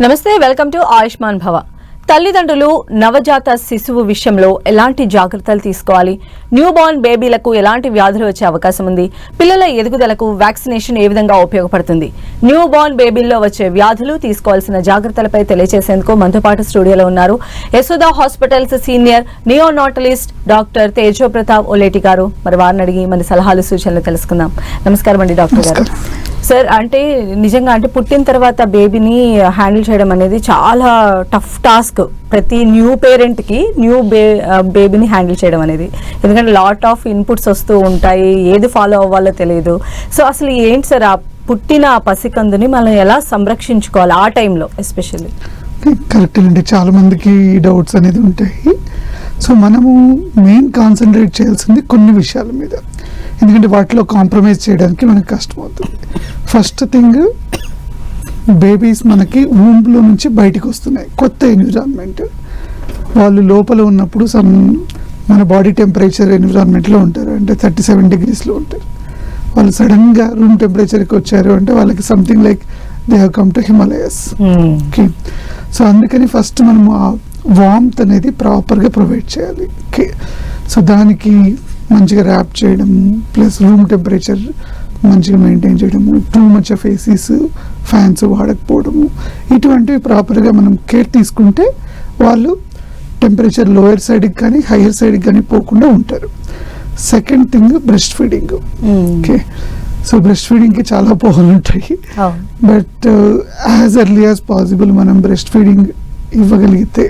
నమస్తే, welcome to Ayushman భవ. తల్లిదండ్రులు నవజాత శిశువు విషయంలో ఎలాంటి జాగ్రత్తలు తీసుకోవాలి, న్యూ బోర్న్ బేబీలకు ఎలాంటి వ్యాధులు వచ్చే అవకాశం ఉంది, పిల్లల ఎదుగుదలకు వ్యాక్సినేషన్ ఏ విధంగా ఉపయోగపడుతుంది, న్యూ బోర్న్ బేబీల్లో వచ్చే వ్యాధులు, తీసుకోవాల్సిన జాగ్రత్తలపై తెలియజేసేందుకు మనతో పాటు స్టూడియోలో ఉన్నారు యశోద హాస్పిటల్స్ సీనియర్ నియోనాటలిస్ట్ డాక్టర్ తేజో ప్రతాప్ ఒలేటి గారు. మరి వారిని అడిగి మన సలహాలు సూచనలు తెలుసుకుందాం. నమస్కారం అండి డాక్టర్ గారు. సార్, అంటే నిజంగా అంటే పుట్టిన తర్వాత బేబీని హ్యాండిల్ చేయడం అనేది చాలా టఫ్ టాస్క్ ప్రతి న్యూ పేరెంట్కి, బేబీని హ్యాండిల్ చేయడం అనేది. ఎందుకంటే లాట్ ఆఫ్ ఇన్పుట్స్ వస్తూ ఉంటాయి, ఏది ఫాలో అవ్వాలో తెలియదు. సో అసలు ఏంటి సార్, ఆ పుట్టిన పసికందుని మనం ఎలా సంరక్షించుకోవాలి ఆ టైంలో ఎస్పెషల్లీ? కరెక్ట్ అండి, చాలా మందికి డౌట్స్ అనేది ఉంటాయి. సో మనము మెయిన్ కాన్సన్ట్రేట్ చేయాల్సింది కొన్ని విషయాల మీద, ఎందుకంటే వాటిలో కాంప్రమైజ్ చేయడానికి మనకు కష్టమవుతుంది. ఫస్ట్ థింగ్, బేబీస్ మనకి ఊంబ్లో నుంచి బయటకు వస్తున్నాయి, కొత్త ఎన్విరాన్మెంట్. వాళ్ళు లోపల ఉన్నప్పుడు మన బాడీ టెంపరేచర్ ఎన్విరాన్మెంట్లో ఉంటారు, అంటే 37 degreesలో ఉంటారు. వాళ్ళు సడన్గా రూమ్ టెంపరేచర్కి వచ్చారు అంటే వాళ్ళకి something like they have come to Himalayas. Okay, so అందుకని ఫస్ట్ మనము ఆ వార్మ్త్ అనేది ప్రాపర్గా ప్రొవైడ్ చేయాలి. ఓకే, సో దానికి మంచిగా ర్యాప్ చేయడము, ప్లస్ రూమ్ టెంపరేచర్ మంచిగా మెయింటైన్ చేయడము, too much of ACs fans వాడకపోవడము, ఇటువంటివి ప్రాపర్గా మనం కేర్ తీసుకుంటే వాళ్ళు టెంపరేచర్ లోయర్ సైడ్కి కానీ హయ్యర్ సైడ్కి కానీ పోకుండా ఉంటారు. Second thing, breast feeding. Okay, so breast ఫీడింగ్కి చాలా పోహలు ఉంటాయి, but as early as possible మనం బ్రెస్ట్ ఫీడింగ్ ఇవ్వగలిగితే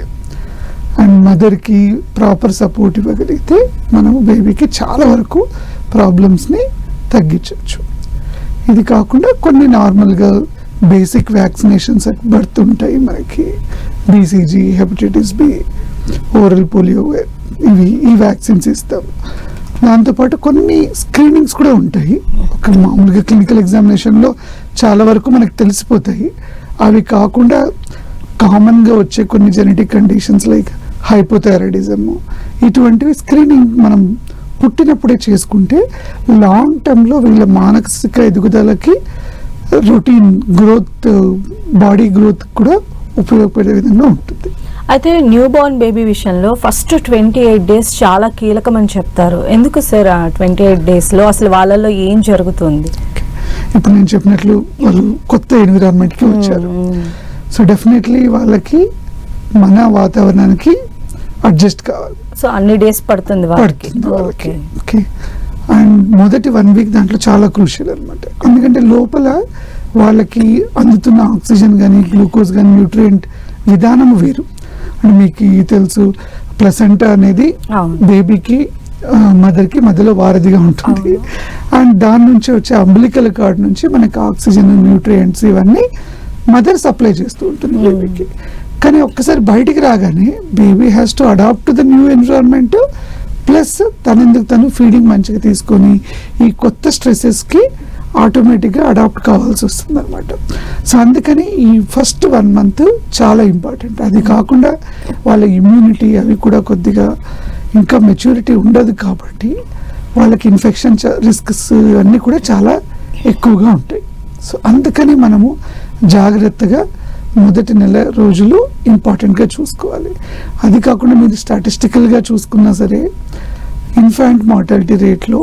అండ్ మదర్కి ప్రాపర్ సపోర్ట్ ఇవ్వగలిగితే మనము బేబీకి చాలా వరకు ప్రాబ్లమ్స్ని తగ్గించవచ్చు. ఇది కాకుండా కొన్ని నార్మల్గా బేసిక్ వ్యాక్సినేషన్స్ అట్ బర్త్ ఉంటాయి మనకి, BCG, hepatitis B, oral polio, ఈ వ్యాక్సిన్స్ ఇస్తాం. దాంతోపాటు కొన్ని స్క్రీనింగ్స్ కూడా ఉంటాయి. ఒక మామూలుగా క్లినికల్ ఎగ్జామినేషన్లో చాలా వరకు మనకు తెలిసిపోతాయి. అవి కాకుండా కామన్గా వచ్చే కొన్ని జెనెటిక్ కండిషన్స్ లైక్ హైపోథైరాయిడిజము, ఇటువంటివి స్క్రీనింగ్ మనం పుట్టినప్పుడే చేసుకుంటే లాంగ్ టర్మ్లో వీళ్ళ మానసిక ఎదుగుదలకి, రొటీన్ గ్రోత్, బాడీ గ్రోత్ కూడా ఉపయోగపడే విధంగా ఉంటుంది. అయితే న్యూ బోర్న్ బేబీ విషయంలో ఫస్ట్ 28 days చాలా కీలకం అని చెప్తారు. ఎందుకు సార్ ఆ 28 daysలో అసలు వాళ్ళలో ఏం జరుగుతుంది? ఇప్పుడు నేను చెప్పినట్లు వాళ్ళు కొత్త ఎన్విరాన్మెంట్కి వచ్చారు. సో డెఫినెట్లీ వాళ్ళకి మన వాతావరణానికి అడ్జస్ట్ కావాలి. సో అన్ని డేస్ పడుతుంది వాళ్ళకి. ఓకే, అండ్ మొదటి 1 week దాంట్లో చాలా క్రూషియల్ అనమాట. ఎందుకంటే లోపల వాళ్ళకి అందుతున్న ఆక్సిజన్ కానీ గ్లూకోజ్ కానీ న్యూట్రియంట్ విధానం వేరు. అంటే మీకు తెలుసు, ప్లసెంటా అనేది బేబీకి మదర్కి మధ్యలో వారధిగా ఉంటుంది. అండ్ దాని నుంచి వచ్చే అంబిలికల్ కార్డ్ నుంచి మనకి ఆక్సిజన్, న్యూట్రియంట్స్ ఇవన్నీ మదర్ సప్లై చేస్తూ ఉంటుంది బేబీకి. కానీ ఒక్కసారి బయటికి రాగానే baby has to adapt to the new environment, plus తనందుకు తను ఫీడింగ్ మంచిగా తీసుకొని ఈ కొత్త స్ట్రెసెస్కి ఆటోమేటిక్గా అడాప్ట్ కావాల్సి వస్తుంది అనమాట. సో అందుకని ఈ ఫస్ట్ 1 month చాలా ఇంపార్టెంట్. అది కాకుండా వాళ్ళ ఇమ్యూనిటీ అవి కూడా కొద్దిగా ఇంకా మెచ్యూరిటీ ఉండదు కాబట్టి వాళ్ళకి ఇన్ఫెక్షన్ రిస్క్స్ ఇవన్నీ కూడా చాలా ఎక్కువగా ఉంటాయి. సో అందుకని మనము జాగ్రత్తగా మొదటి నెల రోజులు ఇంపార్టెంట్గా చూసుకోవాలి. అది కాకుండా మీరు స్టాటిస్టికల్గా చూసుకున్నా సరే ఇన్ఫాంట్ మార్టాలిటీ రేట్లో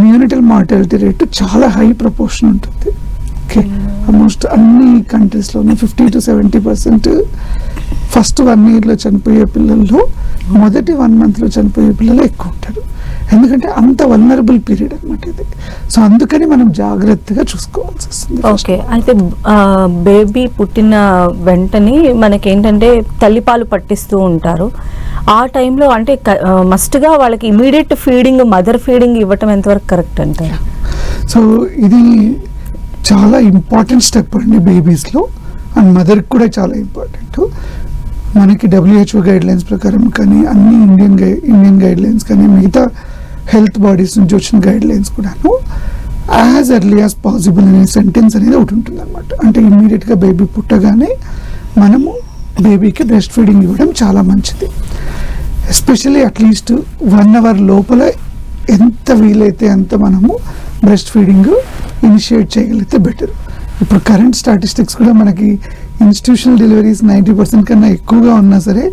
న్యూనటల్ మార్టాలిటీ రేటు చాలా హై ప్రపోర్షన్ ఉంటుంది. ఓకే, ఆల్మోస్ట్ అన్ని కంట్రీస్లోనూ 50 to 70% ఫస్ట్ 1 yearలో చనిపోయే పిల్లల్లో మొదటి 1 monthలో చనిపోయే పిల్లలు ఎక్కువ ఉంటారు. ఎందుకంటే అంత వల్నరబుల్ పీరియడ్ అనమాట ఇది. సో అందుకని మనం జాగ్రత్తగా చూసుకోవాల్సి వస్తుంది. ఓకే, అయితే బేబీ పుట్టిన వెంటనే మనకేంటంటే తల్లిపాలు పట్టిస్తూ ఉంటారు. ఆ టైంలో అంటే మస్ట్గా వాళ్ళకి ఇమీడియట్ ఫీడింగ్, మదర్ ఫీడింగ్ ఇవ్వటం ఎంతవరకు కరెక్ట్ అంటారు? సో ఇది చాలా ఇంపార్టెంట్ స్టెప్ అండి బేబీస్లో, అండ్ మదర్కి కూడా చాలా ఇంపార్టెంట్. మనకి WHO గైడ్లైన్స్ ప్రకారం కానీ, అన్ని ఇండియన్ గైడ్లైన్స్ కానీ, మిగతా హెల్త్ బాడీస్ నుంచి వచ్చిన గైడ్లైన్స్ కూడాను యాజ్ ఎర్లీ యాజ్ పాసిబుల్ అనే సెంటెన్స్ అనేది ఒకటి ఉంటుంది అనమాట. అంటే ఇమ్మీడియట్గా బేబీ పుట్టగానే మనము బేబీకి బ్రెస్ట్ ఫీడింగ్ ఇవ్వడం చాలా మంచిది. ఎస్పెషల్లీ అట్లీస్ట్ 1 hour లోపల ఎంత వీలైతే అంత మనము బ్రెస్ట్ ఫీడింగ్ ఇనిషియేట్ చేయగలిగితే బెటర్. ఇప్పుడు కరెంట్ స్టాటిస్టిక్స్ కూడా మనకి ఇన్స్టిట్యూషనల్ డెలివరీస్ 90% కన్నా ఎక్కువగా ఉన్నా సరే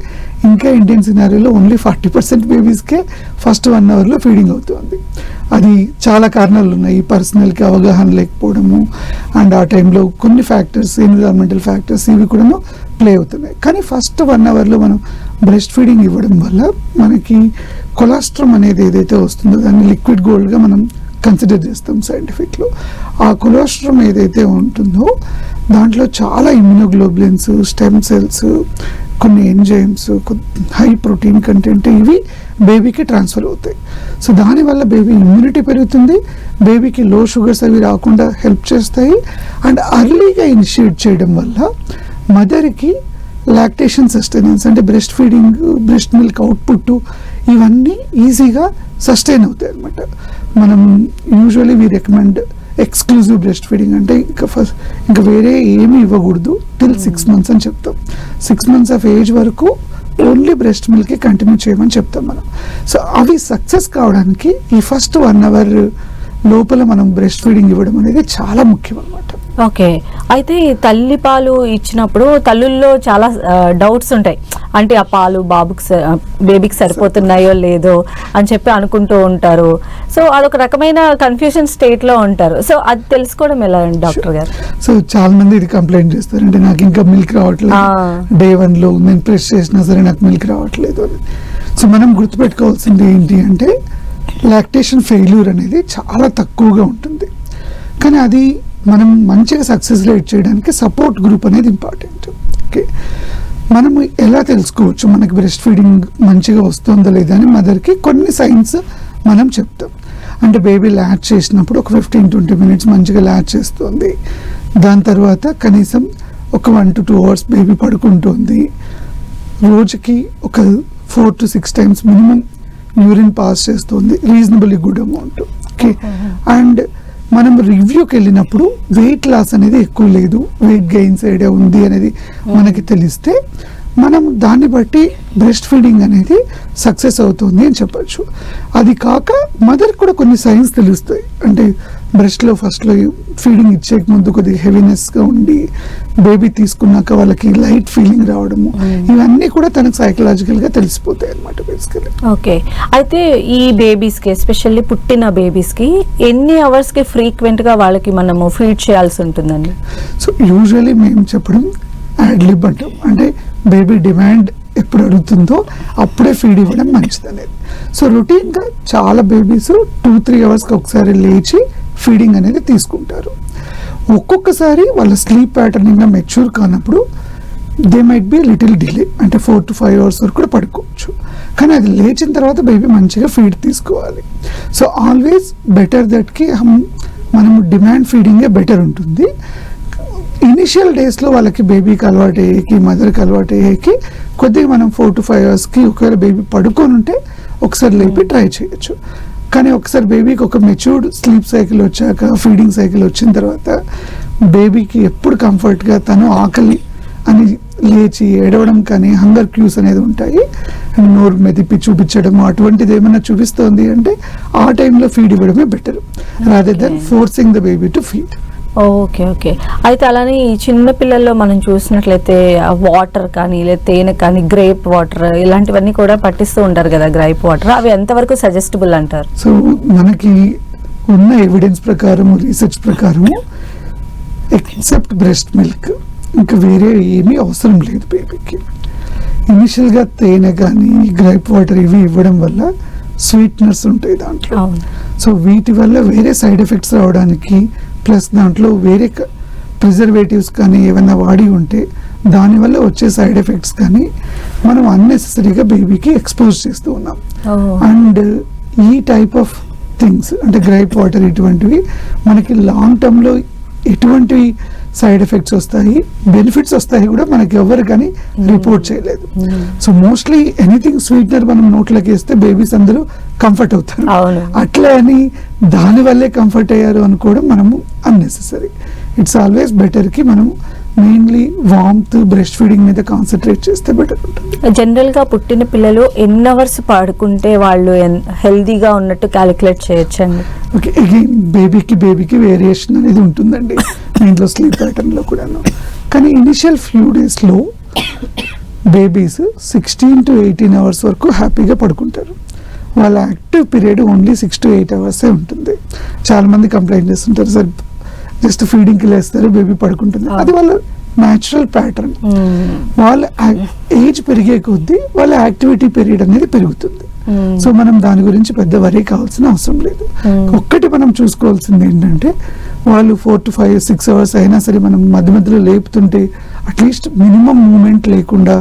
ఇంకా ఇండియన్ సినారియోలో ఓన్లీ 40% బేబీస్కే ఫస్ట్ 1 అవర్లో ఫీడింగ్ అవుతుంది. అది చాలా కారణాలు ఉన్నాయి. పర్సనల్కి అవగాహన లేకపోవడము అండ్ ఆ టైంలో కొన్ని ఫ్యాక్టర్స్, ఎన్విరాన్మెంటల్ ఫ్యాక్టర్స్ ఇవి కూడా ప్లే అవుతున్నాయి. కానీ ఫస్ట్ 1 అవర్లో మనం బ్రెస్ట్ ఫీడింగ్ ఇవ్వడం వల్ల మనకి కొలాస్ట్రమ్ అనేది ఏదైతే వస్తుందో దాన్ని లిక్విడ్ గోల్డ్గా మనం కన్సిడర్ చేస్తాం సైంటిఫిక్లో. ఆ కొలాస్ట్రమ్ ఏదైతే ఉంటుందో దాంట్లో చాలా ఇమ్యూనోగ్లోబులిన్స్, స్టెమ్ సెల్స్, కొన్ని ఎంజైమ్స్, హై ప్రోటీన్ కంటెంట్ ఇవి బేబీకి ట్రాన్స్ఫర్ అవుతాయి. సో దానివల్ల బేబీ ఇమ్యూనిటీ పెరుగుతుంది, బేబీకి లో షుగర్స్ అవి రాకుండా హెల్ప్ చేస్తాయి. అండ్ అర్లీగా ఇనిషియేట్ చేయడం వల్ల మదర్కి లాక్టేషన్ సస్టైనెన్స్ అంటే breast feeding, breast milk output ఇవన్నీ ఈజీగా సస్టైన్ అవుతాయి అన్నమాట. మనం usually we recommend exclusive breast feeding అంటే ఇంకా వేరే ఏమీ ఇవ్వకూడదు టిల్ 6 months అని చెప్తాం. 6 months ఆఫ్ ఏజ్ వరకు ఓన్లీ బ్రెస్ట్ మిల్క్ కంటిన్యూ చేయమని చెప్తాం మనం. సో అవి సక్సెస్ కావడానికి ఈ ఫస్ట్ 1 hour లోపల మనం బ్రెస్ట్ ఫీడింగ్ ఇవ్వడం అనేది చాలా ముఖ్యం అన్నమాట. ఓకే, అయితే ఈ తల్లి పాలు ఇచ్చినప్పుడు తల్లుల్లో చాలా డౌట్స్ ఉంటాయి. అంటే ఆ పాలు బేబీకి సరిపోతున్నాయో లేదో అని చెప్పి అనుకుంటూ ఉంటారు. సో అదొక రకమైన కన్ఫ్యూజన్ స్టేట్ లో ఉంటారు. సో అది తెలుసుకోవడం ఎలా అండి డాక్టర్ గారు? సో చాలా మంది ఇది కంప్లైంట్ చేస్తారు, అంటే నాకు ఇంకా మిల్క్ రావట్లేదు, డే 1లో నేను ప్రెస్ చేసినా సరే నాకు మిల్క్ రావట్లేదు అని. సో మనం గుర్తుపెట్టుకోవాల్సింది ఏంటి అంటే లాక్టేషన్ ఫెయిల్యూర్ అనేది చాలా తక్కువగా ఉంటుంది. కానీ అది మనం మంచిగా సక్సెస్ రేట్ చేయడానికి సపోర్ట్ గ్రూప్ అనేది ఇంపార్టెంట్. ఓకే, మనము ఎలా తెలుసుకోవచ్చు మనకి బ్రెస్ట్ ఫీడింగ్ మంచిగా వస్తుందో లేదా అని మదర్కి కొన్ని సైన్స్ మనం చెప్తాం. అంటే బేబీ ల్యాచ్ చేసినప్పుడు ఒక 15-20 minutes మంచిగా ల్యాచ్ చేస్తుంది, దాని తర్వాత కనీసం ఒక 1 to 2 hours బేబీ పడుకుంటుంది, రోజుకి ఒక 4 to 6 times minimum urine pass చేస్తుంది, reasonably good amount. Okay, and మనం రివ్యూకి వెళ్ళినప్పుడు వెయిట్ లాస్ అనేది ఎక్కువ లేదు, వెయిట్ గెయిన్స్ ఐడియా ఉంది అనేది మనకి తెలిస్తే మనం దాన్ని బట్టి బ్రెస్ట్ ఫీడింగ్ అనేది సక్సెస్ అవుతుంది అని చెప్పచ్చు. అది కాక మదర్ కూడా కొన్ని సైన్స్ తెలుస్తాయి. అంటే బ్రెస్ట్లో ఫస్ట్లో ఫీడింగ్ ఇచ్చేక ముందు కొద్దిగా హెవీనెస్గా ఉండి బేబీ తీసుకున్నాక వాళ్ళకి లైట్ ఫీలింగ్ రావడము, ఇవన్నీ కూడా తనకు సైకలాజికల్గా తెలిసిపోతాయి అన్నమాట బేసికలీ. ఓకే, అయితే ఈ బేబీస్కి ఎస్పెషల్లీ పుట్టిన బేబీస్కి ఎన్ని అవర్స్కి ఫ్రీక్వెంట్గా వాళ్ళకి మనము ఫీడ్ చేయాల్సి ఉంటుందండి? సో యూజువల్లీ మేము చెప్పడం యాడ్లిబ్ అంటాం, అంటే బేబీ డిమాండ్ ఎప్పుడు అడుగుతుందో అప్పుడే ఫీడ్ ఇవ్వడం మంచిది అనేది. సో రొటీన్గా చాలా బేబీస్ 2-3 hours ఒకసారి లేచి ఫీడింగ్ అనేది తీసుకుంటారు. ఒక్కొక్కసారి వాళ్ళ స్లీప్ ప్యాటర్న్ ఇంకా మెచ్యూర్ కానప్పుడు they might be little delay, అంటే 4 to 5 hours వరకు కూడా పడుకోవచ్చు. కానీ అది లేచిన తర్వాత బేబీ మంచిగా ఫీడ్ తీసుకోవాలి. సో ఆల్వేస్ బెటర్ దట్కి మనము డిమాండ్ ఫీడింగే బెటర్ ఉంటుంది. ఇనిషియల్ డేస్లో వాళ్ళకి బేబీకి అలవాటు అయ్యేకి, మదర్కి అలవాటు అయ్యేకి కొద్దిగా మనం 4 to 5 hours ఒకవేళ బేబీ పడుకొని ఉంటే ఒకసారి లేపి ట్రై చేయొచ్చు. కానీ ఒకసారి బేబీకి ఒక మెచ్యూర్డ్ స్లీప్ సైకిల్ వచ్చాక, ఫీడింగ్ సైకిల్ వచ్చిన తర్వాత బేబీకి ఎప్పుడు కంఫర్ట్గా తను ఆకలి అని లేచి ఏడవడం కానీ హంగర్ క్యూస్ అనేది ఉంటాయి, నోరు మెదిపి చూపించడం అటువంటిది ఏమైనా చూపిస్తోంది అంటే ఆ టైంలో ఫీడ్ ఇవ్వడమే better rather than forcing the baby to feed. Okay okay, అయితే అలానే ఈ చిన్న పిల్లల్లో మనం చూసినట్లయితే వాటర్ కానీ లేదా తేనె కానీ, గ్రేప్ వాటర్ ఇలాంటివన్నీ కూడా పట్టిస్తూ ఉంటారు కదా, గ్రేప్ వాటర్, అవి ఎంతవరకు సజెస్టబుల్ అంటారు? సో మనకి ఉన్న ఎవిడెన్స్ ప్రకారం, రీసెర్చ్ ప్రకారము ఎక్సెప్ట్ బ్రెస్ట్ మిల్క్ ఇంకా వేరే ఏమీ అవసరం లేదు బేబీకి. ఇనిషియల్గా తేనె కానీ గ్రేప్ వాటర్ ఇవి ఇవ్వడం వల్ల స్వీట్నెస్ ఉంటాయి దాంట్లో. సో వీటి వల్ల వేరే సైడ్ ఎఫెక్ట్స్ రావడానికి ప్లస్ దాంట్లో వేరే ప్రిజర్వేటివ్స్ కానీ ఏమైనా వాడి ఉంటే దానివల్ల వచ్చే సైడ్ ఎఫెక్ట్స్ కానీ మనం అన్నెసెసరీగా బేబీకి ఎక్స్పోజ్ చేస్తూ ఉన్నాం. అండ్ ఈ టైప్ ఆఫ్ థింగ్స్ అంటే గ్రేప్ వాటర్ ఇటువంటివి మనకి లాంగ్ టర్మ్లో ఎటువంటి సైడ్ ఎఫెక్ట్స్ వస్తాయి, బెనిఫిట్స్ వస్తాయి కూడా మనకి ఎవరు కానీ రిపోర్ట్ చేయలేదు. సో మోస్ట్లీ ఎనీథింగ్ స్వీట్నర్ మనం నోట్లోకి వేస్తే బేబీస్ అందరూ కంఫర్ట్ అవుతారు, అట్లా అని దానివల్లే కంఫర్ట్ అయ్యారు అనుకోవడం మనము అన్నెసెసరీ. ఇట్స్ ఆల్వేస్ బెటర్కి మనం మెయిన్లీ వామ్త్, బ్రెస్ట్ ఫీడింగ్ మీద కాన్సన్ట్రేట్ చేస్తే బెటర్ ఉంటుంది. జనరల్గా పుట్టిన పిల్లలు ఎన్ని అవర్స్ పడుకుంటే వాళ్ళు హెల్దీగా ఉన్నట్టు క్యాలిక్యులేట్ చేయొచ్చండి? ఓకే, అగైన్ బేబీకి వేరియేషన్ అనేది ఉంటుందండి దీంట్లో స్లీప్ ప్యాటర్న్లో కూడాను. కానీ ఇనిషియల్ ఫ్యూ డేస్లో బేబీస్ 16 to 18 అవర్స్ వరకు హ్యాపీగా పడుకుంటారు. వాళ్ళ యాక్టివ్ పీరియడ్ ఓన్లీ 6 to 8 అవర్సే ఉంటుంది. చాలామంది కంప్లైంట్ చేస్తుంటారు, సార్ జస్ట్ ఫీడింగ్కి లేస్తారు బేబీ పడుకుంటుంది. అది వాళ్ళ న్యాచురల్ ప్యాటర్న్. వాళ్ళ ఏజ్ పెరిగే కొద్దీ వాళ్ళ యాక్టివిటీ పీరియడ్ అనేది పెరుగుతుంది. సో మనం దాని గురించి పెద్ద వరీ కావాల్సిన అవసరం లేదు. ఒక్కటి మనం చూసుకోవాల్సింది ఏంటంటే వాళ్ళు 4 to 5, 6 అవర్స్ అయినా సరే మనం మధ్య మధ్యలో లేపుతుంటే అట్లీస్ట్ మినిమం మూమెంట్ లేకుండా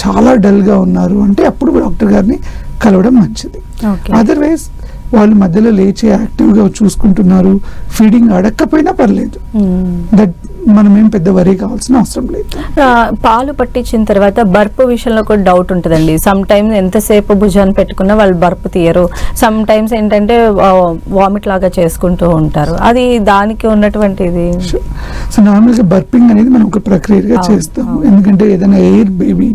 చాలా డల్గా ఉన్నారు అంటే అప్పుడు డాక్టర్ గారిని కలవడం మంచిది. అదర్వైజ్ వాళ్ళు మధ్యలో లేచి యాక్టివ్గా చూసుకుంటున్నారు, ఫీడింగ్ అడగకపోయినా పర్లేదు, దట్ మనం ఏం పెద్ద వరీ కావాల్సిన అవసరం లేదు. పాలు పట్టించిన తర్వాత బర్ప్ విషయంలో కూడా డౌట్ ఉంటుందండి. సమ్ టైమ్స్ ఎంతసేపు భుజాన్ని పెట్టుకున్నా వాళ్ళు బర్ప్ తీయరు, సమ్ టైమ్స్ ఏంటంటే వామిట్ లాగా చేసుకుంటూ ఉంటారు. అది దానికి ఉన్నటువంటిది. సో నార్మల్గా బర్పింగ్ అనేది మనం ఒక ప్రక్రియగా చేస్తాము, ఎందుకంటే ఏదైనా ఎయిర్ బేబీ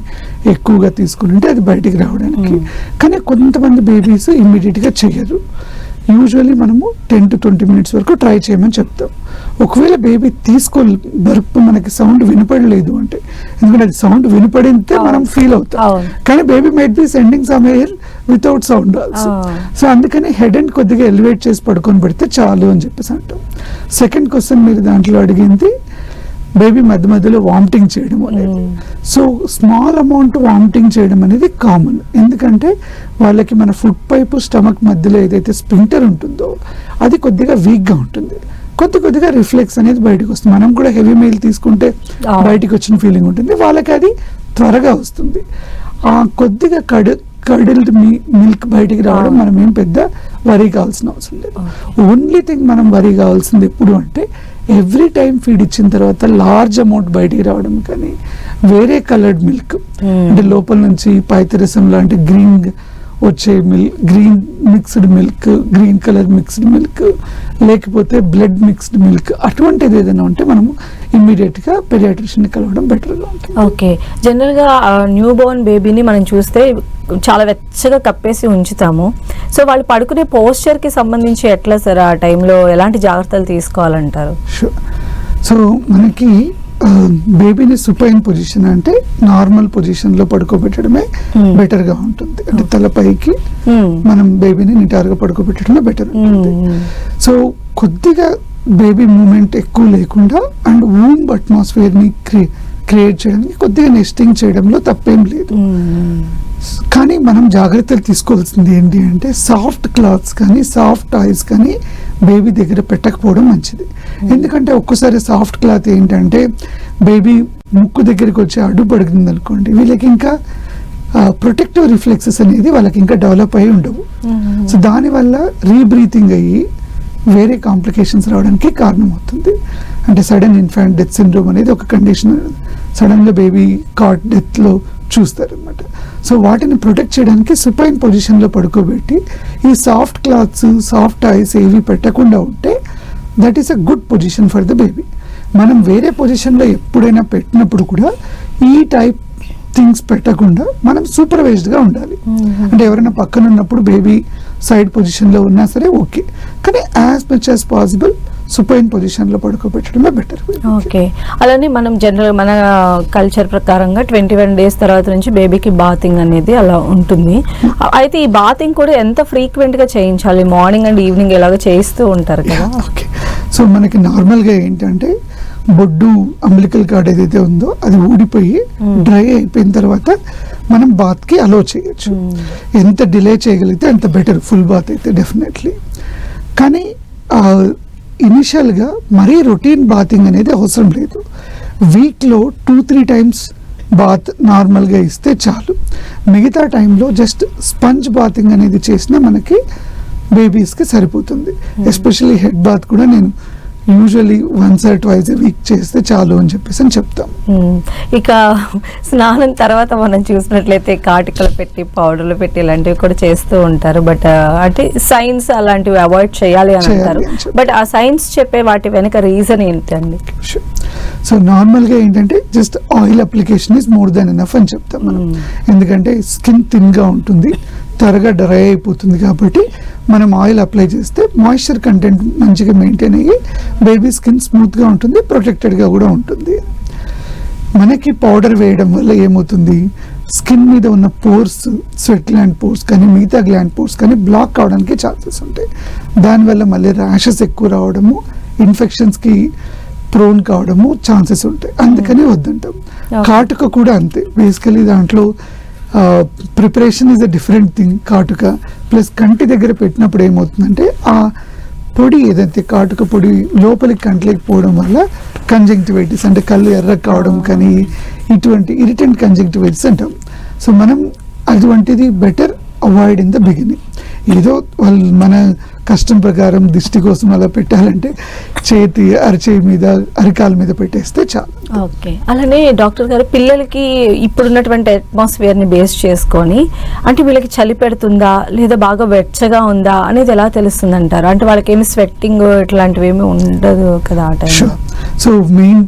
ఎక్కువగా తీసుకుంటే అది బయటికి రావడానికి. కానీ కొంతమంది బేబీస్ ఇమ్మీడియట్గా చేయరు. యూజువల్లీ మనము 10 to 20 minutes వరకు ట్రై చేయమని చెప్తాం. ఒకవేళ బేబీ బర్ప్ మనకి సౌండ్ వినపడలేదు అంటే, ఎందుకంటే అది సౌండ్ వినపడితే మనం ఫీల్ అవుతాం, కానీ baby might be sending some air without sound also. So అందుకని హెడ్ అండ్ కొద్దిగా ఎలివేట్ చేసి పడుకొని పెడితే చాలు అని చెప్పేసి అంటాం. సెకండ్ క్వశ్చన్ మీరు దాంట్లో అడిగింది బేబీ మధ్య మధ్యలో వామిటింగ్ చేయడం అనేది. సో స్మాల్ అమౌంట్ వామిటింగ్ చేయడం అనేది కామన్, ఎందుకంటే వాళ్ళకి మన ఫుడ్ పైపు స్టమక్ మధ్యలో ఏదైతే స్పింక్టర్ ఉంటుందో అది కొద్దిగా వీక్గా ఉంటుంది. కొద్దిగా రిఫ్లెక్స్ అనేది బయటకు వస్తుంది. మనం కూడా హెవీ మీల్ తీసుకుంటే బయటకు వచ్చిన ఫీలింగ్ ఉంటుంది, వాళ్ళకి అది త్వరగా వస్తుంది. ఆ కొద్దిగా కడిల్డ్ మిల్క్ బయటికి రావడం మనం ఏం పెద్ద వరీ కావాల్సిన అవసరం లేదు. ఓన్లీ థింగ్ మనం వరీ కావాల్సింది ఎప్పుడు అంటే ఎవ్రీ టైం ఫీడ్ ఇచ్చిన తర్వాత లార్జ్ అమౌంట్ బయటికి రావడం, కానీ వేరే కలర్డ్ మిల్క్ అంటే లోపల నుంచి పైతరసం లాంటి గ్రీన్ వచ్చే green mixed milk, green colour mixed milk, లేకపోతే బ్లడ్ మిక్స్డ్ మిల్క్, అటువంటిది ఏదైనా ఉంటే మనము ఇమ్మీడియట్ గా పెడియాట్రిషియన్ కలవడం బెటర్ గా ఉంటుంది. ఓకే, జనరల్ గా న్యూ బోర్న్ బేబీని మనం చూస్తే చాలా వెచ్చగా కప్పేసి ఉంచుతాము. సో వాళ్ళు పడుకునే పోస్చర్ కి సంబంధించి ఎట్లా సార్ ఆ టైంలో ఎలాంటి జాగ్రత్తలు తీసుకోవాలంటారు? సో మనకి బేబీని సుపైన్ పొజిషన్ అంటే నార్మల్ పొజిషన్ లో పడుకోబెట్టడమే బెటర్ గా ఉంటుంది. అంటే తలపైకి మనం బేబీని నిటారుగా పడుకోబెట్టడమే బెటర్ ఉంటుంది. సో కొద్దిగా బేబీ మూమెంట్ ఎక్కువ లేకుండా అండ్ వూమ్ అట్మాస్ఫియర్ ని క్రియేట్ చేయడానికి కొద్దిగా నెస్టింగ్ చేయడంలో తప్పేం లేదు. కానీ మనం జాగ్రత్తలు తీసుకోవాల్సింది ఏంటి అంటే సాఫ్ట్ క్లాత్స్ కానీ సాఫ్ట్ టాయ్స్ కానీ బేబీ దగ్గర పెట్టకపోవడం మంచిది. ఎందుకంటే ఒక్కసారి సాఫ్ట్ క్లాత్ ఏంటంటే బేబీ ముక్కు దగ్గరికి వచ్చి అడ్డు పడుతుంది అనుకోండి, వీళ్ళకి ఇంకా ప్రొటెక్టివ్ రిఫ్లెక్సెస్ అనేది వాళ్ళకి ఇంకా డెవలప్ అయి ఉండవు. సో దానివల్ల రీబ్రీతింగ్ అయ్యి వేరే కాంప్లికేషన్స్ రావడానికి కారణం అవుతుంది. అంటే సడన్ ఇన్ఫాంట్ డెత్ సిండ్రోమ్ అనేది ఒక కండిషన్, సడన్గా బేబీ కాట్ డెత్లో చూస్తారు అనమాట. సో వాటిని ప్రొటెక్ట్ చేయడానికి సుపైన్ పొజిషన్లో పడుకోబెట్టి ఈ సాఫ్ట్ క్లాత్స్ సాఫ్ట్ టాయ్స్ ఏవి పెట్టకుండా ఉంటే that is a good position for the baby. మనం వేరే పొజిషన్లో ఎప్పుడైనా పెట్టినప్పుడు కూడా ఈ టైప్ థింగ్స్ పెట్టకుండా మనం సూపర్వైజ్డ్గా ఉండాలి. అంటే ఎవరైనా పక్కన ఉన్నప్పుడు బేబీ సైడ్ పొజిషన్లో ఉన్నా సరే ఓకే, కానీ as much as possible supine పొజిషన్లో పడుకోబెట్టడమే బెటర్. ఓకే, అలానే మనం జనరల్ మన కల్చర్ ప్రకారంగా 21 days తర్వాత నుంచి బేబీకి బాతింగ్ అనేది అలా ఉంటుంది. అయితే ఈ బాతింగ్ కూడా ఎంత ఫ్రీక్వెంట్గా చేయించాలి? మార్నింగ్ అండ్ ఈవినింగ్ ఎలాగ చేయిస్తూ ఉంటారు కదా. ఓకే, సో మనకి నార్మల్గా ఏంటంటే బొడ్డు అంబిలికల్ కార్డ్ ఏదైతే ఉందో అది ఊడిపోయి డ్రై అయిపోయిన తర్వాత మనం బాత్కి అలో చేయొచ్చు. ఎంత డిలే చేయగలిగితే అంత బెటర్, ఫుల్ బాత్ అయితే డెఫినెట్లీ. కానీ ఇనిషియల్గా మరీ రొటీన్ బాతింగ్ అనేది అవసరం లేదు. వీక్లో 2-3 times బాత్ నార్మల్గా ఇస్తే చాలు. మిగతా టైంలో జస్ట్ స్పంజ్ బాతింగ్ అనేది చేసినా మనకి బేబీస్కి సరిపోతుంది. ఎస్పెషల్లీ హెడ్ బాత్ కూడా నేను యూజువల్లీ 1 or 2 a week చేస్తే చాలు అని చెప్పేసి అని చెప్తాం. ఇక స్నానం తర్వాత మనం చూసినట్లయితే కాటికలు పెట్టి పౌడర్లు పెట్టి ఇలాంటివి కూడా చేస్తూ ఉంటారు. బట్ అంటే సైన్స్ అలాంటివి అవాయిడ్ చేయాలి అని అంటారు. బట్ ఆ సైన్స్ చెప్పే వాటి వెనక రీజన్ ఏంటండి? సో నార్మల్గా ఏంటంటే just oil application is more than enough అని చెప్తాం మనం. ఎందుకంటే స్కిన్ థిన్గా ఉంటుంది, త్వరగా డ్రై అయిపోతుంది, కాబట్టి మనం ఆయిల్ అప్లై చేస్తే మాయిశ్చర్ కంటెంట్ మంచిగా మెయింటైన్ అయ్యి బేబీ స్కిన్ స్మూత్గా ఉంటుంది, ప్రొటెక్టెడ్గా కూడా ఉంటుంది. మనకి పౌడర్ వేయడం వల్ల ఏమవుతుంది, స్కిన్ మీద ఉన్న పోర్స్, స్వెట్ గ్లాండ్ పోర్స్ కానీ మిగతా గ్లాండ్ పోర్స్ కానీ బ్లాక్ కావడానికి ఛాన్సెస్ ఉంటాయి. దానివల్ల మళ్ళీ ర్యాషెస్ ఎక్కువ రావడము, ఇన్ఫెక్షన్స్కి ప్రోన్ కావడము ఛాన్సెస్ ఉంటాయి. అందుకని వద్దంటాం. కాటుక కూడా అంతే. బేసికలీ దాంట్లో preparation is a different thing. కాటుక ప్లస్ కంటి దగ్గర పెట్టినప్పుడు ఏమవుతుందంటే ఆ పొడి ఏదైతే కాటుక పొడి లోపలికి కంట్లోకి పోవడం వల్ల కంజంక్టివైటిస్ అంటే కళ్ళు ఎర్ర కావడం కానీ ఇటువంటి ఇరిటెంట్ కంజంక్టివైటిస్ అంటాం. సో మనం అటువంటిది better avoid in the beginning. ఏదో వాళ్ళు మన కష్టం ప్రకారం దిష్టి కోసం అలా పెట్టాలంటే చేతి అరచేయి మీద అరికాల మీద పెట్టేస్తే చాలు. ఓకే. అలానే డాక్టర్ గారు, పిల్లలకి ఇప్పుడున్నటువంటి అట్మాస్ఫియర్ ని బేస్ చేసుకొని అంటే వీళ్ళకి చలి పెడుతుందా లేదా బాగా వెచ్చగా ఉందా అనేది ఎలా తెలుస్తుంది అంటారు? అంటే వాళ్ళకి ఏమి స్వెట్టింగ్ ఇట్లాంటివి ఏమి ఉండదు కదా ఆ టైం. సో మెయిన్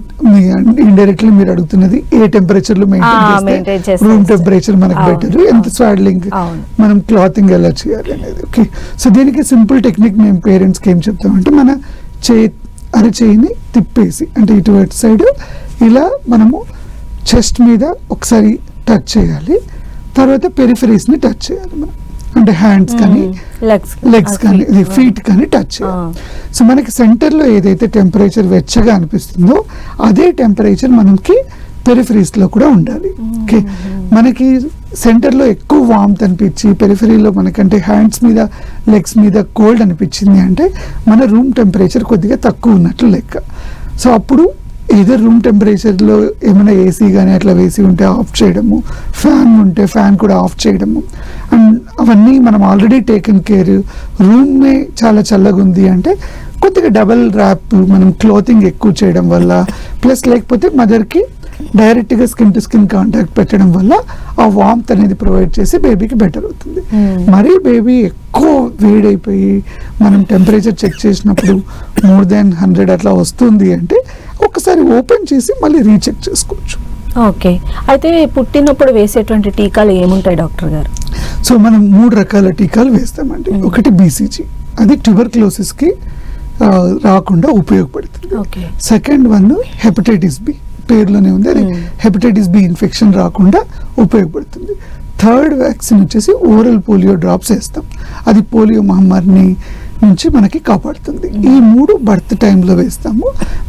ఇండైరెక్ట్లీ మీరు అడుగుతున్నది ఏ టెంపరేచర్ లో మెయింటైన్ చేస్తే రూమ్ టెంపరేచర్ మనకు బెటర్, ఎంత స్వాడ్లింగ్ మనం క్లాతింగ్ ఎలా చేయాలి అనేది. ఓకే. సో దీనికి సింపుల్ టెక్నిక్ మేము పేరెంట్స్కి ఏం చెప్తామంటే మన అరచేయిని తిప్పేసి అంటే ఇటు సైడ్ ఇలా మనము చెస్ట్ మీద ఒకసారి టచ్ చేయాలి, తర్వాత పెరిఫరీస్ని టచ్ చేయాలి మనం. అంటే హ్యాండ్స్ కానీ లెగ్స్ కానీ ఫీట్ కానీ టచ్ చేయాలి. సో మనకి సెంటర్లో ఏదైతే టెంపరేచర్ వెచ్చగా అనిపిస్తుందో అదే టెంపరేచర్ మనకి పెరిఫరీస్లో కూడా ఉండాలి. ఓకే. మనకి సెంటర్లో ఎక్కువ వామ్త్ అనిపించి పెరిఫరీలో మనకంటే హ్యాండ్స్ మీద లెగ్స్ మీద కోల్డ్ అనిపించింది అంటే మన రూమ్ టెంపరేచర్ కొద్దిగా తక్కువ ఉన్నట్లు లెక్క. సో అప్పుడు ఏదో రూమ్ టెంపరేచర్లో ఏమైనా ఏసీ కానీ అట్లా వేసి ఉంటే ఆఫ్ చేయడము, ఫ్యాన్ ఉంటే ఫ్యాన్ కూడా ఆఫ్ చేయడము. అండ్ అవన్నీ మనం ఆల్రెడీ టేకెన్ కేర్, రూమే చాలా చల్లగా ఉంది అంటే కొద్దిగా డబల్ ర్యాప్ మనం క్లోతింగ్ ఎక్కువ చేయడం వల్ల ప్లస్ లేకపోతే మదర్కి డైరెక్ట్గా స్కిన్ టు స్కిన్ కాంటాక్ట్ పెట్టడం వల్ల ఆ వామ్త్ అనేది ప్రొవైడ్ చేసి బేబీకి బెటర్ అవుతుంది. మరీ బేబీ ఎక్కువ వేడైపోయి మనం టెంపరేచర్ చెక్ చేసినప్పుడు మోర్ దాన్ 100 అట్లా వస్తుంది అంటే ఒకసారి ఓపెన్ చేసి మళ్ళీ రీచెక్ చేసుకోవచ్చు. ఓకే. అయితే పుట్టినప్పుడు వేసేటువంటి టీకాలు ఏముంటాయి డాక్టర్ గారు? సో మనం 3 రకాల టీకాలు వేస్తామండి. ఒకటి BCG, అది ట్యూబర్క్లోసిస్కి రాకుండా ఉపయోగపడుతుంది. సెకండ్ వన్ హెపటైటిస్ బి, పేరులోనే ఉంది, అది హెపటైటిస్ బి ఇన్ఫెక్షన్ రాకుండా ఉపయోగపడుతుంది. థర్డ్ వ్యాక్సిన్ వచ్చేసి ఓరల్ పోలియో డ్రాప్స్ వేస్తాం, అది పోలియో మహమ్మారిని నుంచి మనకి కాపాడుతుంది. ఈ 3 బర్త్ టైంలో వేస్తాము,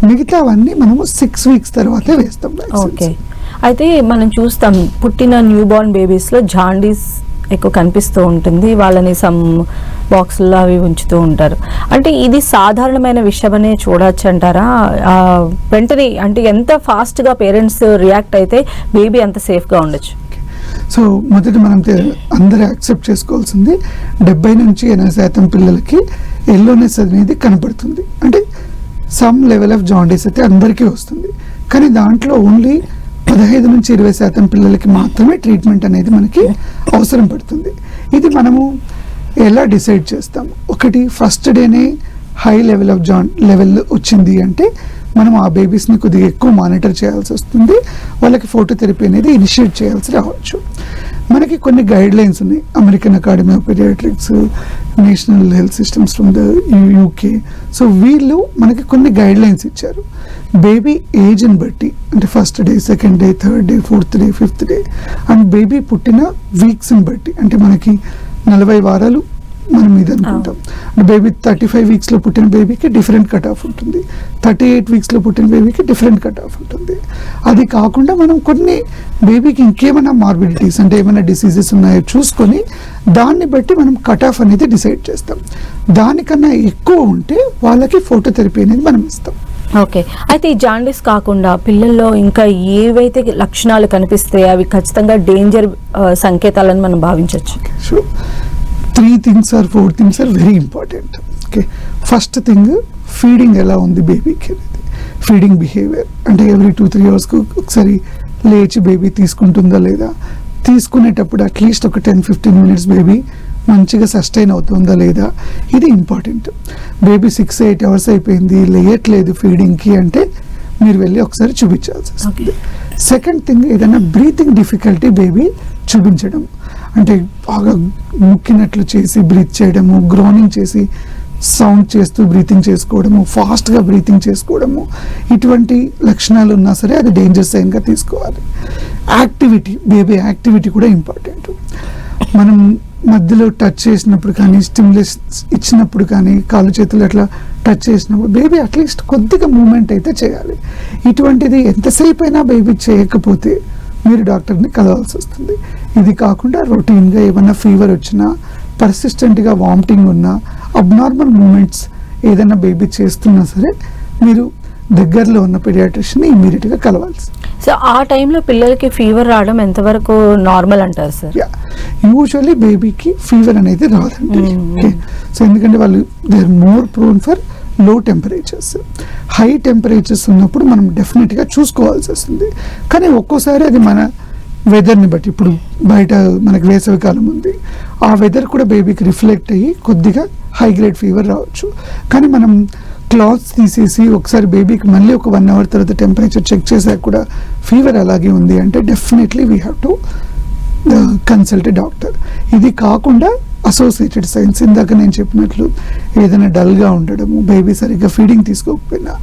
మిగతావన్నీ మనము 6 వీక్స్ తర్వాతే వేస్తాం. ఓకే. అయితే మనం చూస్తాం పుట్టిన న్యూ బోర్న్ బేబీస్లో జాండీస్ ఎక్కువ కనిపిస్తూ ఉంటుంది, వాళ్ళని సమ్ బాక్సుల్లో అవి ఉంచుతూ ఉంటారు. అంటే ఇది సాధారణమైన విషయమనే చూడొచ్చు అంటారా? వెంటనే అంటే ఎంత ఫాస్ట్గా పేరెంట్స్ రియాక్ట్ అయితే బేబీ అంత సేఫ్గా ఉండొచ్చు? సో మొదటి మనం అందరూ యాక్సెప్ట్ చేసుకోవాల్సింది 70 నుంచి 80% పిల్లలకి ఎల్లోనెస్ అనేది కనపడుతుంది. అంటే సమ్ లెవెల్ ఆఫ్ జాండీస్ అయితే అందరికీ వస్తుంది, కానీ దాంట్లో ఓన్లీ 15 నుంచి 20% పిల్లలకి మాత్రమే ట్రీట్మెంట్ అనేది మనకి అవసరం పడుతుంది. ఇది మనము ఎలా డిసైడ్ చేస్తాం? ఒకటి, ఫస్ట్ డేనే హై లెవెల్ ఆఫ్ లెవెల్ వచ్చింది అంటే మనం ఆ బేబీస్ని కొద్దిగా ఎక్కువ మానిటర్ చేయాల్సి వస్తుంది, వాళ్ళకి ఫోటోథెరపీ అనేది ఇనిషియేట్ చేయాల్సి రావచ్చు. మనకి కొన్ని గైడ్ లైన్స్ ఉన్నాయి, American Academy of Pediatrics, National Health Systems from the UK. So వీళ్ళు మనకి కొన్ని గైడ్ లైన్స్ ఇచ్చారు. బేబీ ఏజ్ని బట్టి అంటే first day, second day, third day, fourth day, fifth day and baby పుట్టిన వీక్స్ని బట్టి అంటే మనకి 40 వారాలు మనం ఇది అనుకుంటాం. బేబీ 35 వీక్స్లో పుట్టిన బేబీకి డిఫరెంట్ కట్ ఆఫ్ ఉంటుంది, 38 వీక్స్లో పుట్టిన బేబీకి డిఫరెంట్ కట్ ఆఫ్ ఉంటుంది. అది కాకుండా మనం కొన్ని బేబీకి ఇంకేమైనా మార్బిడిటీస్ అంటే ఏమైనా డిసీజెస్ ఉన్నాయో చూసుకొని దాన్ని బట్టి మనం కట్ ఆఫ్ అనేది డిసైడ్ చేస్తాం. దానికన్నా ఎక్కువ ఉంటే వాళ్ళకి ఫోటోథెరపీ అనేది మనం ఇస్తాం. ఓకే. అయితే ఈ జాండీస్ కాకుండా పిల్లల్లో ఇంకా ఏవైతే లక్షణాలు కనిపిస్తాయో అవి ఖచ్చితంగా డేంజర్ సంకేతాలను మనం భావించవచ్చు? So 3 things or 4 things are very important. Okay. First thing, feeding ఎలా ఉంది బేబీకి అనేది. ఫీడింగ్ బిహేవియర్ అంటే ఎవ్రీ 2-3 అవర్స్కు ఒకసారి లేచి బేబీ తీసుకుంటుందా లేదా, తీసుకునేటప్పుడు అట్లీస్ట్ ఒక 10-15 minutes బేబీ మంచిగా సస్టైన్ అవుతుందా లేదా, ఇది ఇంపార్టెంట్. బేబీ 6-8 hours అయిపోయింది లేయట్లేదు ఫీడింగ్కి అంటే మీరు వెళ్ళి ఒకసారి చూపించాల్సి వస్తుంది. సెకండ్ థింగ్, ఏదైనా బ్రీతింగ్ డిఫికల్టీ బేబీ చూపించడం అంటే బాగా ముక్కినట్లు చేసి బ్రీత్ చేయడము, గ్రోనింగ్ చేసి సౌండ్ చేస్తూ బ్రీతింగ్ చేసుకోవడము, ఫాస్ట్గా బ్రీతింగ్ చేసుకోవడము, ఇటువంటి లక్షణాలు ఉన్నా సరే అది డేంజర్ సైన్గా తీసుకోవాలి. యాక్టివిటీ, బేబీ యాక్టివిటీ కూడా ఇంపార్టెంట్. మనం మధ్యలో టచ్ చేసినప్పుడు కానీ, స్టిమ్యులస్ ఇచ్చినప్పుడు కానీ, కాళ్ళు చేతులు అట్లా టచ్ చేసినప్పుడు బేబీ అట్లీస్ట్ కొద్దిగా మూమెంట్ అయితే చేయాలి. ఇటువంటిది ఎంతసేపు అయినా బేబీ చేయకపోతే మీరు డాక్టర్ని కలవాల్సి వస్తుంది. ఇది కాకుండా రొటీన్గా ఏమైనా ఫీవర్ వచ్చినా, పర్సిస్టెంట్గా వామిటింగ్ ఉన్నా, అబ్నార్మల్ మూమెంట్స్ ఏదైనా బేబీ చేస్తున్నా సరే మీరు దగ్గరలో ఉన్న పీడియాట్రిషియన్ని ఇమ్మీడియట్గా కలవాల్సి. సో ఆ టైంలో పిల్లలకి ఫీవర్ రావడం ఎంతవరకు నార్మల్ అంటారు సార్? యూజువల్లీ బేబీకి ఫీవర్ అనేది రాదండి. సో ఎందుకంటే వాళ్ళు they are more prone for low temperatures. High temperatures ఉన్నప్పుడు మనం డెఫినెట్గా చూసుకోవాల్సి వస్తుంది. కానీ ఒక్కోసారి అది మన వెదర్ని బట్టి, ఇప్పుడు బయట మనకి వేసవికాలం ఉంది, ఆ వెదర్ కూడా బేబీకి రిఫ్లెక్ట్ అయ్యి కొద్దిగా హై గ్రేడ్ ఫీవర్ రావచ్చు. కానీ మనం క్లాత్స్ తీసేసి ఒకసారి బేబీకి మళ్ళీ ఒక 1 hour తర్వాత టెంపరేచర్ చెక్ చేసాక కూడా ఫీవర్ అలాగే ఉంది అంటే definitely we have to consult doctor. ఇది కాకుండా అసోసియేటెడ్ సైన్స్, ఇందాక నేను చెప్పినట్లు ఏదైనా డల్గా ఉండడము, బేబీ సరిగ్గా ఫీడింగ్ తీసుకోకపోయినా,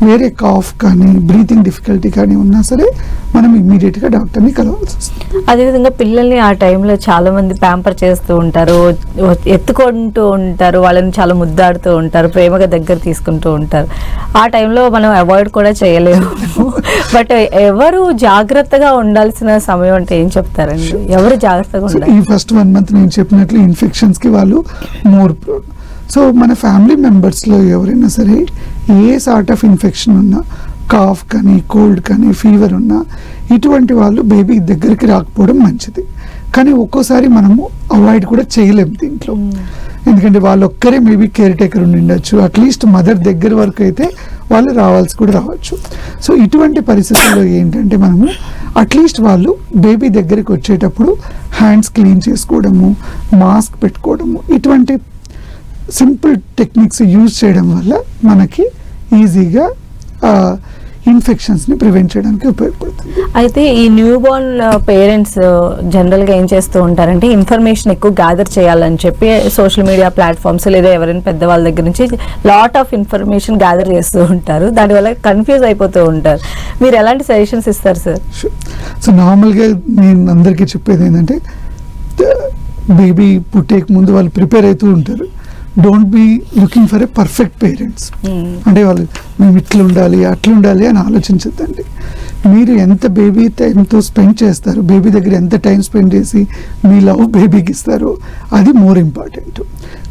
వేరే కాఫ్ కానీ బ్రీతింగ్ డిఫికల్టీ కానీ ఉన్నా సరే మనం ఇమ్మీడియట్గా డాక్టర్ని కలవాల్సి వస్తుంది. అదేవిధంగా పిల్లల్ని ఆ టైంలో చాలా మంది ప్యాంపర్ చేస్తూ ఉంటారు, ఎత్తుకుంటూ ఉంటారు, వాళ్ళని చాలా ముద్దాడుతూ ఉంటారు, ప్రేమగా దగ్గర తీసుకుంటూ ఉంటారు. ఆ టైంలో మనం అవాయిడ్ కూడా చేయలేము. బట్ ఎవరు జాగ్రత్తగా ఉండాల్సిన సమయం అంటే ఏం చెప్తారండి? ఎవరు జాగ్రత్తగా ఉండాలి? ఈ ఫస్ట్ 1 month నేను చెప్పినట్లు ఇన్ఫెక్షన్స్కి వాళ్ళు మోర్ ప్రోన్. సో మన ఫ్యామిలీ మెంబర్స్లో ఎవరైనా సరే ఏ సార్ట్ ఆఫ్ ఇన్ఫెక్షన్ ఉన్నా, కాఫ్ కానీ, కోల్డ్ కానీ, ఫీవర్ ఉన్నా, ఇటువంటి వాళ్ళు బేబీ దగ్గరికి రాకపోవడం మంచిది. కానీ ఒక్కోసారి మనము అవాయిడ్ కూడా చేయలేము దీంట్లో. ఎందుకంటే వాళ్ళు ఒక్కరే మేబీ కేర్ టేకర్ ఉండి ఉండొచ్చు, అట్లీస్ట్ మదర్ దగ్గర వరకు అయితే వాళ్ళు రావాల్సి కూడా రావచ్చు. సో ఇటువంటి పరిస్థితుల్లో ఏంటంటే మనము అట్లీస్ట్ వాళ్ళు బేబీ దగ్గరికి వచ్చేటప్పుడు హ్యాండ్స్ క్లీన్ చేసుకోవడము, మాస్క్ పెట్టుకోవడము, ఇటువంటి సింపుల్ టెక్నిక్స్ యూజ్ చేయడం వల్ల మనకి ఈజీగా ఇన్ఫెక్షన్స్ని ప్రివెంట్ చేయడానికి ఉపయోగపడుతుంది. అయితే ఈ న్యూ బోర్న్ పేరెంట్స్ జనరల్గా ఏం చేస్తూ ఉంటారంటే ఇన్ఫర్మేషన్ ఎక్కువ గ్యాదర్ చేయాలని చెప్పి సోషల్ మీడియా ప్లాట్ఫామ్స్ లేదా ఎవరైనా పెద్దవాళ్ళ దగ్గర నుంచి లాట్ ఆఫ్ ఇన్ఫర్మేషన్ గ్యాదర్ చేస్తూ ఉంటారు, దానివల్ల కన్ఫ్యూజ్ అయిపోతూ ఉంటారు. మీరు ఎలాంటి సజెషన్స్ ఇస్తారు సార్? సో నార్మల్గా నేను అందరికీ చెప్పేది ఏంటంటే బేబీ పుట్టేక ముందు వాళ్ళు ప్రిపేర్ అవుతూ ఉంటారు. Don't be looking for a perfect parents. అంటే వాళ్ళు మేము ఇట్లా ఉండాలి అట్లా ఉండాలి అని ఆలోచించద్దండి. మీరు ఎంత బేబీ టైంతో స్పెండ్ చేస్తారు, బేబీ దగ్గర ఎంత టైం స్పెండ్ చేసి మీ లవ్ బేబీకి ఇస్తారో అది మోర్ ఇంపార్టెంట్.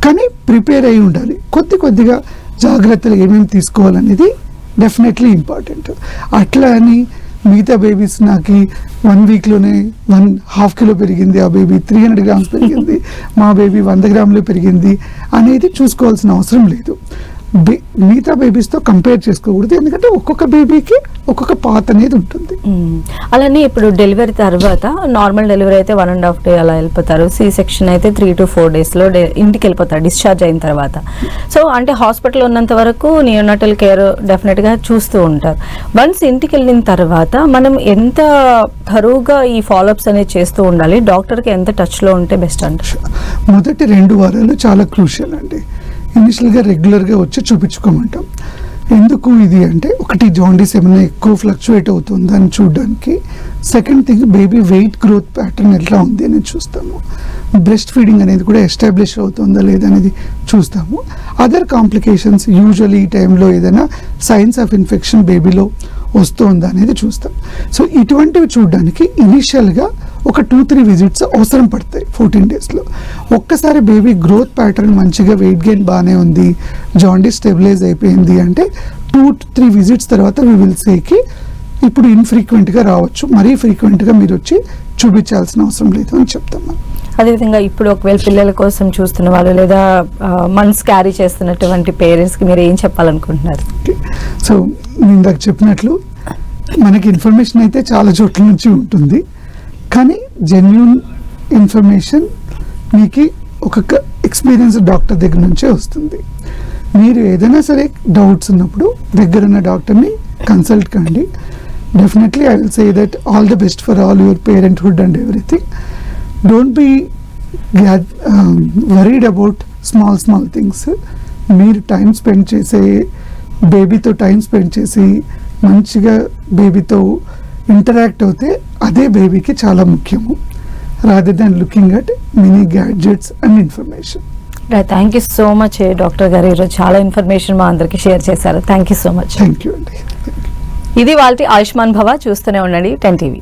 కానీ ప్రిపేర్ అయి ఉండాలి. కొద్దిగా జాగ్రత్తలు ఏమేమి తీసుకోవాలనేది డెఫినెట్లీ ఇంపార్టెంట్. అట్లా అని మిగతా బేబీస్ నాకు 1 weekలోనే 1.5 kilo పెరిగింది, ఆ బేబీ 300 grams పెరిగింది, మా బేబీ 100 grams పెరిగింది అనేది చూసుకోవాల్సిన అవసరం లేదు. మిగతా బేబీస్తో కంపేర్ చేసుకోకూడదు, ఎందుకంటే ఒక్కొక్క బేబీకి ఒక్కొక్క పాత్ అనేది ఉంటుంది. అలానే ఇప్పుడు డెలివరీ తర్వాత నార్మల్ డెలివరీ అయితే 1.5 day అలా వెళ్ళిపోతారు, సి సెక్షన్ అయితే 3 to 4 daysలో ఇంటికి వెళ్ళిపోతారు డిశ్చార్జ్ అయిన తర్వాత. సో అంటే హాస్పిటల్ ఉన్నంత వరకు నియోనాటల్ కేర్ డెఫినెట్గా చూస్తూ ఉంటారు. వన్స్ ఇంటికి వెళ్ళిన తర్వాత మనం ఎంత థరోగా ఈ ఫాలోఅప్స్ అనేది చేస్తూ ఉండాలి, డాక్టర్కి ఎంత టచ్లో ఉంటే బెస్ట్ అంటే? మొదటి 2 వారాలు చాలా క్రూషియల్ అండి. ఇనిషియల్గా రెగ్యులర్గా వచ్చి చూపించుకోమంటాం. ఎందుకు ఇది అంటే, ఒకటి జాండీస్ ఏమైనా ఎక్కువ ఫ్లక్చువేట్ అవుతుందా అని చూడడానికి, second thing baby wait growth pattern ఎట్లా ఉంది అనేది చూస్తాము, బ్రెస్ట్ ఫీడింగ్ అనేది కూడా ఎస్టాబ్లిష్ అవుతుందా లేదా అనేది చూస్తాము. అదర్ కాంప్లికేషన్స్ యూజువల్లీ ఈ టైంలో ఏదైనా సైన్స్ ఆఫ్ ఇన్ఫెక్షన్ బేబీలో వస్తుందా అనేది చూస్తాం. సో ఇటువంటివి చూడడానికి ఇనిషియల్గా ఒక 2-3 visits అవసరం పడతాయి 14 daysలో. ఒక్కసారి బేబీ గ్రోత్ ప్యాటర్న్ మంచిగా, వెయిట్ గెయిన్ బాగానే ఉంది, జాండీస్ స్టెబిలైజ్ అయిపోయింది అంటే 2-3 visits తర్వాత వీ విల్ సేకి ఇప్పుడు ఇన్ఫ్రీక్వెంట్గా రావచ్చు, మరీ ఫ్రీక్వెంట్గా మీరు వచ్చి చూపించాల్సిన అవసరం లేదు అని చెప్తాం. అదేవిధంగా ఇప్పుడు ఒకవేళ పిల్లల కోసం చూస్తున్న వాళ్ళు లేదా మంత్స్ క్యారీ చేస్తున్నటువంటి పేరెంట్స్కి మీరు ఏం చెప్పాలనుకుంటున్నారు? సో నేను ఇందాక చెప్పినట్లు మనకి ఇన్ఫర్మేషన్ అయితే చాలా చోట్ల నుంచి ఉంటుంది, కానీ జెన్యూన్ ఇన్ఫర్మేషన్ మీకు ఒక్కొక్క ఎక్స్పీరియన్స్ డాక్టర్ దగ్గర నుంచే వస్తుంది. మీరు ఏదైనా సరే డౌట్స్ ఉన్నప్పుడు దగ్గరున్న డాక్టర్ని కన్సల్ట్ కండి. Definitely I will say that all the best for all your parenthood and everything. Don't be worried about small things. మీరు టైం స్పెండ్ చేసే బేబీతో టైం స్పెండ్ చేసి మంచిగా బేబీతో ఇంటరాక్ట్ అవుతే అదే బేబీకి చాలా ముఖ్యము, rather than looking at mini gadgets and information. Thank you so much doctor గారు, ఈరోజు చాలా ఇన్ఫర్మేషన్ మా అందరికి షేర్ చేశారు. Thank you so much. Thank you అండి. ఇది వాళ్ళ ఆయుష్మాన్ భవ. చూస్తూనే ఉండండి 10 TV.